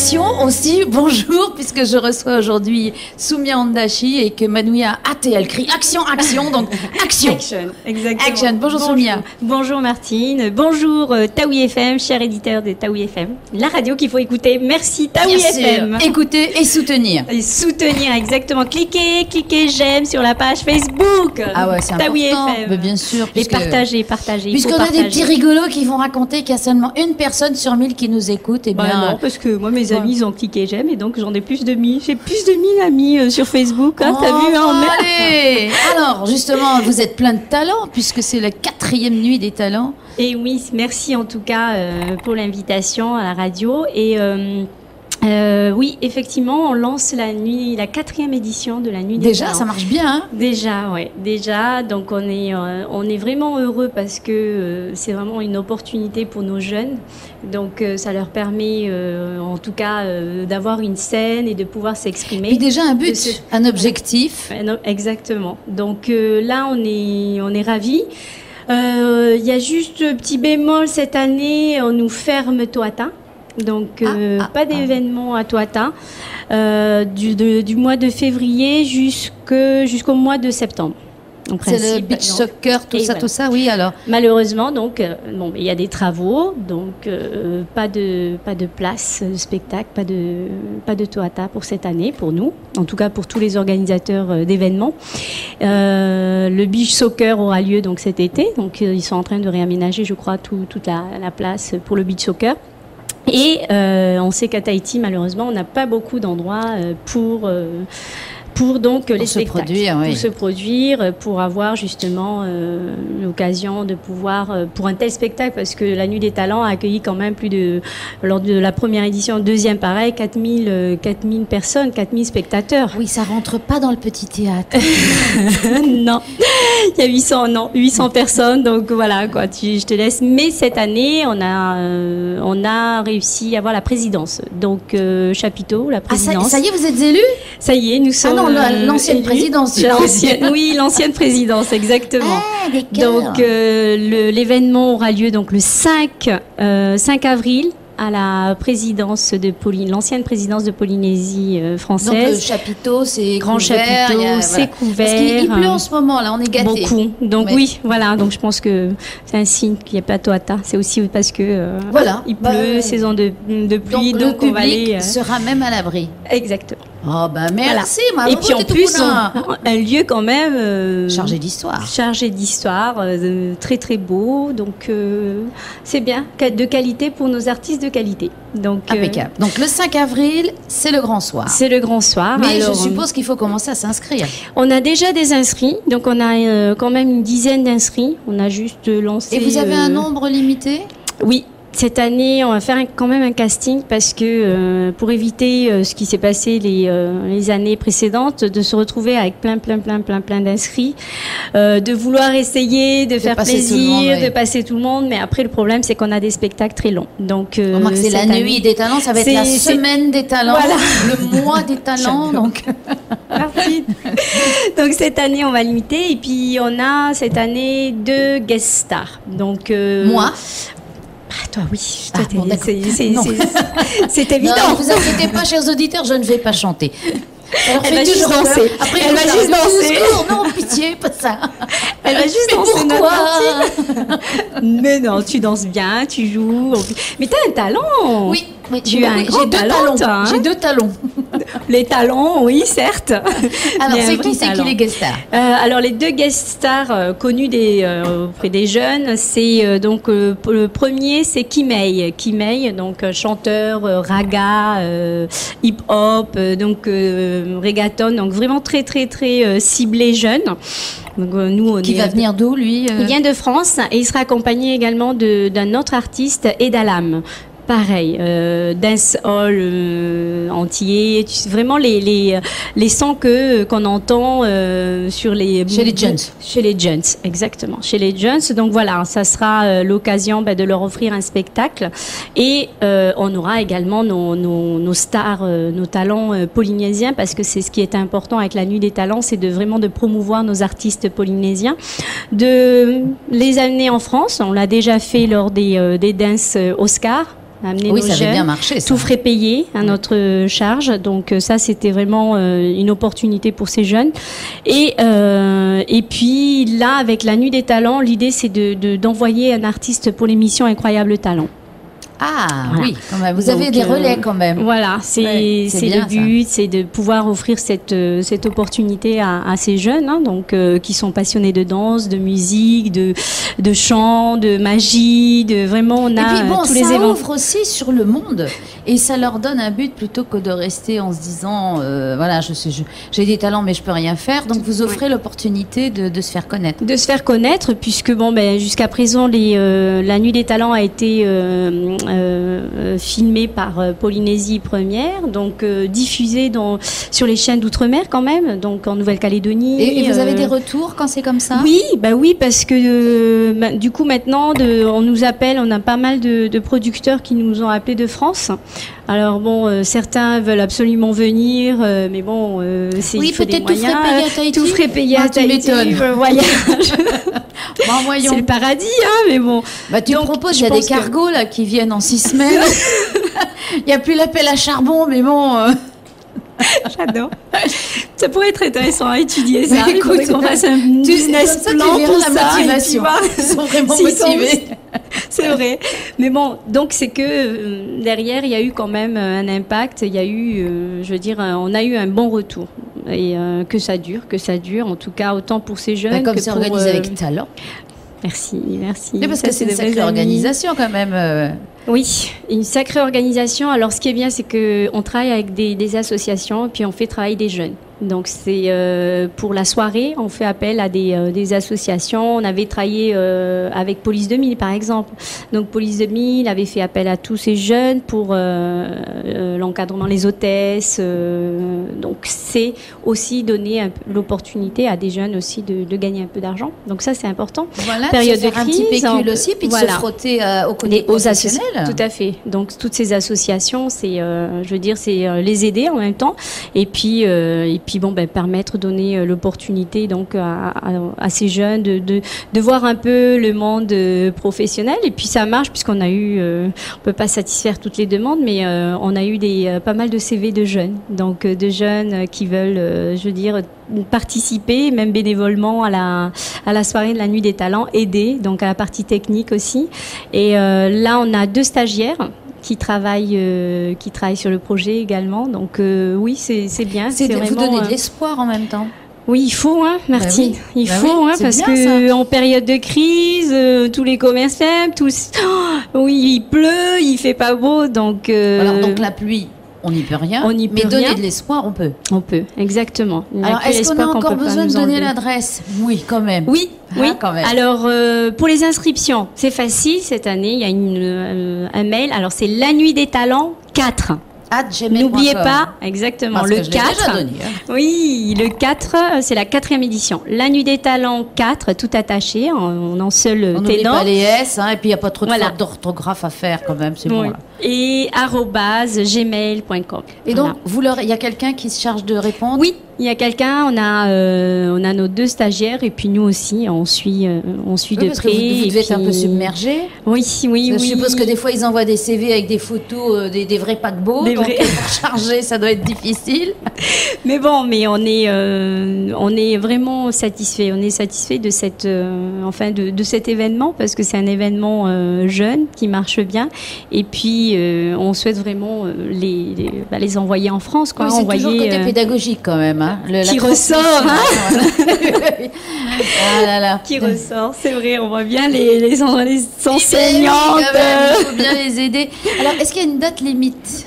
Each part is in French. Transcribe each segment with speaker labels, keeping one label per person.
Speaker 1: action aussi. Bonjour, puisque je reçois aujourd'hui Soumia Ondachi et que Manoui a hâté. Elle crie action, action, donc action.
Speaker 2: Action, exactement.
Speaker 1: Action. Bonjour Soumia.
Speaker 2: Bonjour Martine. Bonjour Taoui FM, cher éditeur de Taoui FM. La radio qu'il faut écouter. Merci Taoui FM.
Speaker 1: Écoutez et soutenir.
Speaker 2: Et soutenir, exactement. Cliquez j'aime sur la page Facebook.
Speaker 1: Ah ouais, c'est
Speaker 2: Taoui
Speaker 1: important.
Speaker 2: FM.
Speaker 1: Mais bien sûr.
Speaker 2: Et partagez.
Speaker 1: Puisqu'on a des petits rigolos qui vont raconter qu'il y a seulement une personne sur 1000 qui nous écoute. Et bien,
Speaker 2: non, parce que moi, mes amis, ils ont cliqué j'aime et donc j'en ai plus de 1000. J'ai plus de 1000 amis sur Facebook. Hein, t'as vu, hein,
Speaker 1: allez. Alors, justement, vous êtes plein de talents puisque c'est la 4e nuit des talents.
Speaker 2: Et oui, merci en tout cas pour l'invitation à la radio. Et oui, effectivement, on lance la 4e édition de la nuit des talents.
Speaker 1: Déjà, ça marche bien, hein?
Speaker 2: Déjà, ouais, déjà. Donc on est vraiment heureux parce que c'est vraiment une opportunité pour nos jeunes. Donc ça leur permet, en tout cas, d'avoir une scène et de pouvoir s'exprimer.
Speaker 1: Puis déjà un but, un objectif.
Speaker 2: Exactement. Donc là, on est ravis. Il y a juste un petit bémol cette année, on nous ferme Toata. Donc pas d'événement à Toata du mois de février jusqu'au mois de septembre.
Speaker 1: C'est le beach soccer, tout ça, oui, alors.
Speaker 2: Malheureusement, donc, bon, il y a des travaux, donc pas de place de spectacle, pas de Toata pour cette année, pour nous, en tout cas pour tous les organisateurs d'événements. Le beach soccer aura lieu donc cet été, donc ils sont en train de réaménager, je crois, toute la place pour le beach soccer. Et on sait qu'à Tahiti, malheureusement, on n'a pas beaucoup d'endroits pour donc les spectacles, pour se produire, pour avoir justement l'occasion de pouvoir, pour un tel spectacle, parce que la Nuit des Talents a accueilli quand même lors de la première édition, deuxième pareil, 4000 personnes, 4000 spectateurs.
Speaker 1: Oui, ça rentre pas dans le petit théâtre.
Speaker 2: Non, il y a 800 personnes, donc voilà, quoi, je te laisse. Mais cette année, on a réussi à avoir la présidence. Donc, chapiteau, la présidence.
Speaker 1: Ah, ça y est, vous êtes élus?
Speaker 2: Ça y est, nous sommes...
Speaker 1: l'ancienne présidence.
Speaker 2: Oui, l'ancienne présidence, exactement.
Speaker 1: Ah,
Speaker 2: donc l'événement aura lieu donc le 5 avril à la présidence de l'ancienne présidence de Polynésie française.
Speaker 1: Donc le chapiteau, c'est
Speaker 2: grand
Speaker 1: couvert,
Speaker 2: chapiteau, c'est couvert.
Speaker 1: Parce qu'il pleut en ce moment, là, on est gâtés.
Speaker 2: Beaucoup. Donc oui, voilà. Donc je pense que c'est un signe qu'il n'y a pas Toata. C'est aussi parce que il pleut, saison de pluie, donc
Speaker 1: le
Speaker 2: on va aller.
Speaker 1: Sera même à l'abri.
Speaker 2: Exactement.
Speaker 1: Oh ben merci.
Speaker 2: Voilà. Et puis en plus, un lieu quand même
Speaker 1: chargé d'histoire.
Speaker 2: Chargé d'histoire, très très beau. Donc c'est bien, de qualité pour nos artistes de qualité. Donc
Speaker 1: impeccable. Donc le 5 avril, c'est le grand soir.
Speaker 2: C'est le grand soir.
Speaker 1: Mais alors, je suppose qu'il faut commencer à s'inscrire.
Speaker 2: On a déjà des inscrits, donc on a quand même une dizaine d'inscrits. On a juste lancé.
Speaker 1: Et vous avez un nombre limité?
Speaker 2: Oui. Cette année, on va faire quand même un casting parce que pour éviter ce qui s'est passé les années précédentes, de se retrouver avec plein d'inscrits, de vouloir essayer de faire plaisir, de passer tout le monde, mais après le problème c'est qu'on a des spectacles très longs. Donc
Speaker 1: c'est la nuit des talents, ça va être la semaine des talents, voilà. Le mois des talents. Donc
Speaker 2: merci. Donc cette année on va limiter et puis on a cette année 2 guest stars. Donc
Speaker 1: moi.
Speaker 2: Toi, oui.
Speaker 1: C'est évident. Non, vous inquiétez pas, chers auditeurs, je ne vais pas chanter.
Speaker 2: Elle va juste danser.
Speaker 1: Après, elle va juste danser. Non, pitié, pas ça.
Speaker 2: Elle va juste danser.
Speaker 1: Pourquoi?
Speaker 2: Mais non, tu danses bien, tu joues. Mais t'as un talent.
Speaker 1: Oui.
Speaker 2: J'ai deux talons. Hein.
Speaker 1: J'ai 2 talons.
Speaker 2: Les talons, oui, certes.
Speaker 1: Alors, c'est qui les guest stars?
Speaker 2: Alors, les 2 guest stars connus auprès des jeunes, c'est donc le premier, c'est Kimei. Kimei, donc chanteur raga, hip-hop, donc reggaeton, donc vraiment très ciblé jeune. Donc, nous,
Speaker 1: qui va venir d'où, lui?
Speaker 2: Il vient de France et il sera accompagné également d'un autre artiste, Edalam. Pareil, dancehall entier, vraiment les sons qu'on entend sur
Speaker 1: chez les jeunes.
Speaker 2: Chez les jeunes, exactement. Chez les jeunes, donc voilà, ça sera l'occasion de leur offrir un spectacle et on aura également nos stars, nos talents polynésiens parce que c'est ce qui est important avec la Nuit des Talents, c'est vraiment de promouvoir nos artistes polynésiens, de les amener en France. On l'a déjà fait lors des dances Oscar. amener
Speaker 1: Oui,
Speaker 2: nos
Speaker 1: ça avait
Speaker 2: jeunes,
Speaker 1: bien marché, ça.
Speaker 2: tout frais payé à notre charge. Donc ça, c'était vraiment une opportunité pour ces jeunes. Et puis là, avec la Nuit des Talents, l'idée, c'est d'envoyer un artiste pour l'émission Incroyable Talent.
Speaker 1: Ah
Speaker 2: Voilà.
Speaker 1: oui, quand même. Vous avez
Speaker 2: Donc,
Speaker 1: des relais quand même.
Speaker 2: Voilà, c'est
Speaker 1: bien,
Speaker 2: le but, c'est de pouvoir offrir cette opportunité à ces jeunes, hein, donc qui sont passionnés de danse, de musique, de chant, de magie, de vraiment on a
Speaker 1: Et puis bon,
Speaker 2: tous les
Speaker 1: ça
Speaker 2: événements.
Speaker 1: ouvre aussi sur le monde et ça leur donne un but plutôt que de rester en se disant voilà, j'ai des talents mais je peux rien faire. Donc vous offrez l'opportunité de se faire connaître.
Speaker 2: De se faire connaître, puisque bon, ben, jusqu'à présent, la Nuit des Talents a été filmée par Polynésie Première, donc diffusée sur les chaînes d'outre-mer quand même, donc en Nouvelle-Calédonie.
Speaker 1: Et vous avez des retours quand c'est comme ça?
Speaker 2: Oui, bah oui, parce que du coup maintenant, on nous appelle, on a pas mal de producteurs qui nous ont appelés de France. Alors bon, certains veulent absolument venir, mais bon,
Speaker 1: Oui,
Speaker 2: il faut des
Speaker 1: peut-être tout
Speaker 2: moyens.
Speaker 1: frais payé à Tahiti.
Speaker 2: Tout frais payé à
Speaker 1: Tu
Speaker 2: Tahiti,
Speaker 1: m'étonnes.
Speaker 2: voyage.
Speaker 1: Bon, voyons.
Speaker 2: C'est le paradis, hein, mais bon.
Speaker 1: Bah, tu
Speaker 2: Donc,
Speaker 1: proposes,
Speaker 2: je
Speaker 1: il y a des
Speaker 2: pense que-
Speaker 1: cargos là qui viennent en 6 semaines. Il n'y a plus l'appel à charbon, mais bon.
Speaker 2: J'adore. Ça pourrait être intéressant à étudier, ça.
Speaker 1: Mais
Speaker 2: Il faudrait
Speaker 1: écoute,
Speaker 2: qu'on fasse un business
Speaker 1: comme ça,
Speaker 2: plan
Speaker 1: tu verras
Speaker 2: pour
Speaker 1: la
Speaker 2: ça. et puis
Speaker 1: motivation.
Speaker 2: voir
Speaker 1: Ils sont vraiment
Speaker 2: s'ils sont-
Speaker 1: motivés.
Speaker 2: C'est vrai. Mais bon, donc c'est que derrière, il y a eu quand même un impact. Il y a eu, je veux dire, on a eu un bon retour. Et que ça dure. En tout cas, autant pour ces jeunes
Speaker 1: Bah, comme
Speaker 2: que
Speaker 1: c'est
Speaker 2: pour...
Speaker 1: organisé avec talent.
Speaker 2: Merci.
Speaker 1: Oui, parce
Speaker 2: Ça,
Speaker 1: que c'est une
Speaker 2: des vrais
Speaker 1: sacrée
Speaker 2: amis.
Speaker 1: organisation quand même.
Speaker 2: Oui, une sacrée organisation. Alors, ce qui est bien, c'est que on travaille avec des associations et puis on fait travailler des jeunes. Donc, c'est pour la soirée, on fait appel à des associations. On avait travaillé avec Police 2000, par exemple. Donc, Police 2000 avait fait appel à tous ces jeunes pour l'encadrement, les hôtesses. Donc, c'est aussi donner l'opportunité à des jeunes aussi de gagner un peu d'argent. Donc, ça, c'est important.
Speaker 1: Voilà,
Speaker 2: Période
Speaker 1: de faire
Speaker 2: de
Speaker 1: un petit
Speaker 2: crise,
Speaker 1: pécule
Speaker 2: on peut-
Speaker 1: aussi, puis de
Speaker 2: voilà.
Speaker 1: se frotter aux côtés
Speaker 2: Aux
Speaker 1: professionnels.
Speaker 2: Tout à fait. Donc toutes ces associations, c'est, je veux dire, c'est les aider en même temps, et puis bon, ben permettre, donner l'opportunité donc à ces jeunes de voir un peu le monde professionnel, et puis ça marche puisqu'on a eu, on peut pas satisfaire toutes les demandes, mais on a eu pas mal de CV de jeunes, donc de jeunes qui veulent, je veux dire, participer, même bénévolement à la soirée de la Nuit des Talents, aider, donc à la partie technique aussi. Et là, on a 2 stagiaires qui travaillent sur le projet également. Donc oui, c'est bien.
Speaker 1: C'est vous
Speaker 2: vraiment,
Speaker 1: donner de l'espoir en même temps.
Speaker 2: oui, il faut, hein, Martine.
Speaker 1: Bah oui.
Speaker 2: Il
Speaker 1: Bah
Speaker 2: faut,
Speaker 1: oui,
Speaker 2: hein,
Speaker 1: c'est
Speaker 2: parce
Speaker 1: bien,
Speaker 2: que
Speaker 1: ça.
Speaker 2: en période de crise, tous les commerces ferment, oui, il pleut, il fait pas beau, donc.
Speaker 1: Alors donc la pluie, on n'y peut rien.
Speaker 2: On n'y
Speaker 1: mais
Speaker 2: peut
Speaker 1: donner
Speaker 2: rien.
Speaker 1: de l'espoir, on peut.
Speaker 2: on peut, exactement. Il n'y a
Speaker 1: Alors
Speaker 2: que
Speaker 1: est-ce qu'on a
Speaker 2: l'espoir
Speaker 1: encore
Speaker 2: peut pas
Speaker 1: besoin de
Speaker 2: nous
Speaker 1: donner
Speaker 2: enlever.
Speaker 1: l'adresse? Oui, quand même.
Speaker 2: Oui,
Speaker 1: Ah,
Speaker 2: oui.
Speaker 1: quand même.
Speaker 2: Alors, pour les inscriptions, c'est facile. Cette année, il y a un mail. Alors, c'est la Nuit des Talents 4.
Speaker 1: @gmail.com.
Speaker 2: N'oubliez pas, exactement,
Speaker 1: Parce
Speaker 2: le
Speaker 1: que je l'ai
Speaker 2: 4.
Speaker 1: déjà donné, hein.
Speaker 2: Oui, le 4, c'est la 4e édition. La Nuit des Talents 4, tout attaché, en un seul
Speaker 1: On n'oublie
Speaker 2: ténor.
Speaker 1: pas les S, hein, et puis il n'y a pas trop de
Speaker 2: Voilà.
Speaker 1: fautes d'orthographe à faire quand même, c'est bon.
Speaker 2: Oui.
Speaker 1: Là.
Speaker 2: Et @gmail.com.
Speaker 1: Et donc, il y a quelqu'un qui se charge de répondre?
Speaker 2: Oui, il y a quelqu'un, on a nos 2 stagiaires et puis nous aussi, on suit
Speaker 1: Oui,
Speaker 2: de
Speaker 1: parce
Speaker 2: près.
Speaker 1: que vous
Speaker 2: et
Speaker 1: devez être un
Speaker 2: puis-
Speaker 1: peu submergé.
Speaker 2: Oui, oui,
Speaker 1: Parce que
Speaker 2: oui.
Speaker 1: Je suppose que des fois, ils envoient des CV avec des photos des vrais paquebots.
Speaker 2: Des
Speaker 1: donc,
Speaker 2: vrais.
Speaker 1: pour charger, ça doit être difficile.
Speaker 2: Mais bon, mais on est vraiment satisfait. On est satisfait de de cet événement parce que c'est un événement jeune qui marche bien. Et puis on souhaite vraiment les envoyer en France, quoi.
Speaker 1: Oui, c'est toujours le
Speaker 2: Envoyer,
Speaker 1: côté pédagogique quand même. Hein.
Speaker 2: qui ressort, hein.
Speaker 1: Ah là là.
Speaker 2: qui ressort. C'est vrai, on voit bien les enseignantes.
Speaker 1: Il faut bien les aider. Alors, est-ce qu'il y a une date limite?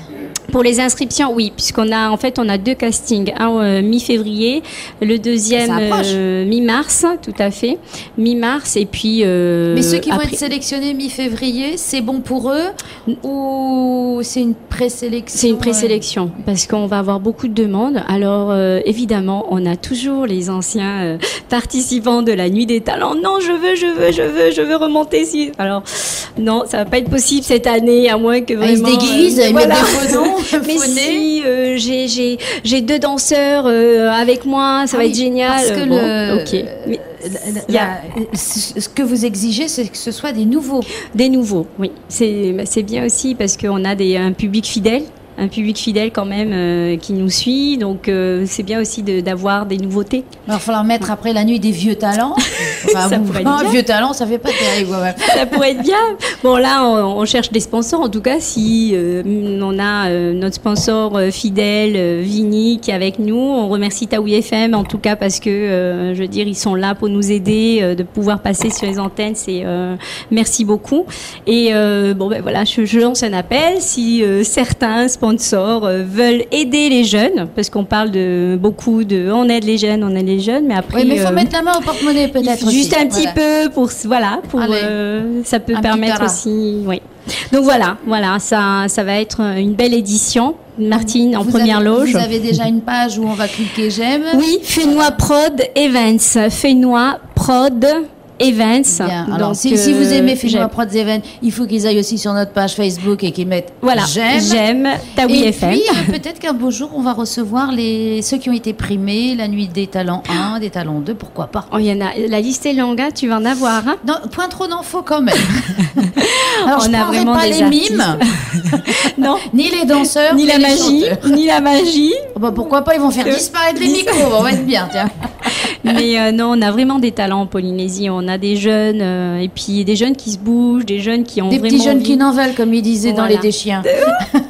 Speaker 2: Pour les inscriptions, oui, puisqu'on a 2 castings, un mi-février, le deuxième
Speaker 1: Ça approche.
Speaker 2: mi-mars, tout à fait, mi-mars, et puis.
Speaker 1: Mais ceux qui vont
Speaker 2: après-
Speaker 1: être sélectionnés mi-février, c'est bon pour eux ou c'est une présélection?
Speaker 2: C'est une présélection parce qu'on va avoir beaucoup de demandes. Alors évidemment, on a toujours les anciens participants de la Nuit des Talents. Non, je veux remonter ici. Alors non, ça va pas être possible cette année, à moins que
Speaker 1: Ah, ils
Speaker 2: vraiment.
Speaker 1: se déguisent, ils
Speaker 2: voilà.
Speaker 1: mettent des faux noms,
Speaker 2: Mais
Speaker 1: faux nez.
Speaker 2: si, j'ai 2 danseurs avec moi, ça va être génial.
Speaker 1: Parce que
Speaker 2: bon, ok. Mais
Speaker 1: ce que vous exigez, c'est que ce soit des nouveaux.
Speaker 2: Des nouveaux, oui. C'est bien aussi parce qu'on a un public fidèle. Un public fidèle quand même qui nous suit, donc c'est bien aussi d'avoir des nouveautés.
Speaker 1: Il va falloir mettre après la nuit des vieux talents. Enfin,
Speaker 2: ça pourrait être bien.
Speaker 1: Vieux talents, ça fait pas terrible quand même.
Speaker 2: Ça pourrait être bien. Bon là, on cherche des sponsors. En tout cas, si on a notre sponsor fidèle, Vini, qui est avec nous, on remercie Taoui FM en tout cas parce que, je veux dire, ils sont là pour nous aider, de pouvoir passer sur les antennes. C'est merci beaucoup. Et bon ben voilà, je lance un appel si certains sponsors veulent aider les jeunes, parce qu'on parle on aide les jeunes, mais après.
Speaker 1: Oui, mais il faut mettre la main au porte-monnaie peut-être.
Speaker 2: Juste un petit peu pour ça peut permettre aussi, oui. Donc voilà, ça va être une belle édition. Martine en première loge.
Speaker 1: Vous avez déjà une page où on va cliquer j'aime.
Speaker 2: Oui, Fénois Prod Events, Fénois Prod Events.
Speaker 1: Bien. Alors, donc, si vous aimez Fénois Prod Events, il faut qu'ils aillent aussi sur notre page Facebook et qu'ils mettent j'aime Taoui FM. Et puis, peut-être qu'un beau jour, on va recevoir ceux qui ont été primés, la nuit des talents 1, des talents 2, pourquoi pas.
Speaker 2: Oh, il y en a, la liste est longue, tu vas en avoir. Hein,
Speaker 1: non, point trop d'infos quand même. Alors,
Speaker 2: on
Speaker 1: je
Speaker 2: a vraiment
Speaker 1: pas les mimes,
Speaker 2: non,
Speaker 1: ni les danseurs,
Speaker 2: ni la magie, ni la magie.
Speaker 1: Oh, bah, pourquoi pas, ils vont faire disparaître les micros, on va être bien, tiens.
Speaker 2: Mais non, on a vraiment des talents en Polynésie. On a des jeunes, et puis des jeunes qui se bougent, des jeunes qui ont
Speaker 1: des
Speaker 2: vraiment
Speaker 1: petits jeunes qui n'en veulent, comme ils disaient dans Les Déchiens.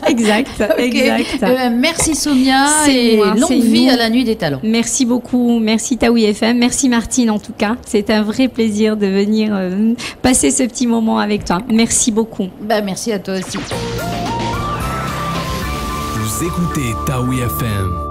Speaker 2: Exact, okay. Exact.
Speaker 1: Merci Soumia et longue vie à la nuit des talents.
Speaker 2: Merci beaucoup, merci Taoui FM, merci Martine en tout cas. C'est un vrai plaisir de venir passer ce petit moment avec toi. Merci beaucoup.
Speaker 1: Merci à toi aussi.
Speaker 3: Vous écoutez Taoui FM.